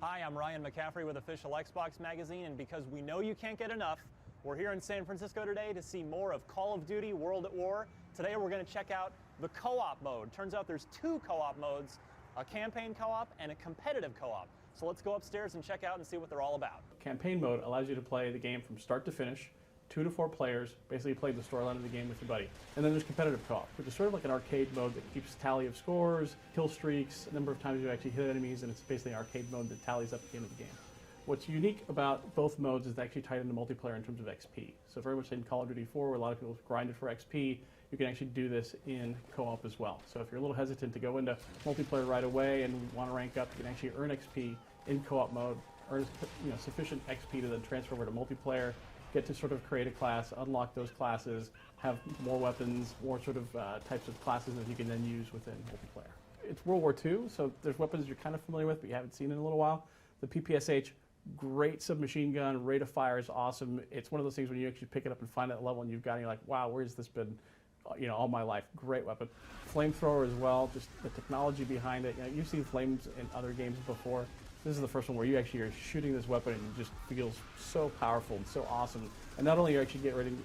Hi, I'm Ryan McCaffrey with Official Xbox Magazine, and because we know you can't get enough, we're here in San Francisco today to see more of Call of Duty World at War. Today we're going to check out the co-op mode. Turns out there's two co-op modes, a campaign co-op and a competitive co-op. So let's go upstairs and check out and see what they're all about. Campaign mode allows you to play the game from start to finish, 2 to 4 players, basically play the storyline of the game with your buddy. And then there's competitive co-op, which is sort of like an arcade mode that keeps tally of scores, kill streaks, a number of times you actually hit enemies, and it's basically an arcade mode that tallies up at the end of the game. What's unique about both modes is they actually tie into multiplayer in terms of XP. So very much in Call of Duty 4, where a lot of people grinded for XP, you can actually do this in co-op as well. So if you're a little hesitant to go into multiplayer right away and want to rank up, you can actually earn XP in co-op mode, earn sufficient XP to then transfer over to multiplayer, get to sort of create a class, unlock those classes, have more weapons, more sort of types of classes that you can then use within multiplayer. It's World War II, so there's weapons you're kind of familiar with, but you haven't seen in a little while. The PPSH, great submachine gun, rate of fire is awesome. It's one of those things when you actually pick it up and find that level and you've got it, and you're like, wow, where's this been all my life? Great weapon. Flamethrower as well, just the technology behind it. You've seen flames in other games before. This is the first one where you actually are shooting this weapon and it just feels so powerful and so awesome. And not only are you actually getting ready,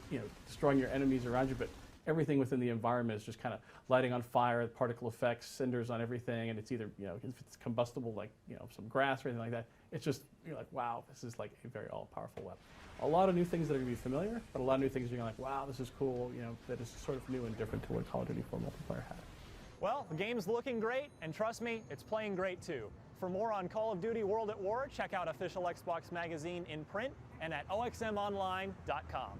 destroying your enemies around you, but everything within the environment is just kind of lighting on fire, particle effects, cinders on everything, and it's either, if it's combustible like, some grass or anything like that, it's just, you're like, wow, this is like a very all-powerful weapon. A lot of new things that are going to be familiar, but a lot of new things you're like, wow, this is cool, that is sort of new and different to what Call of Duty 4 multiplayer had. Well, the game's looking great, and trust me, it's playing great too. For more on Call of Duty World at War, check out Official Xbox Magazine in print and at oxmonline.com.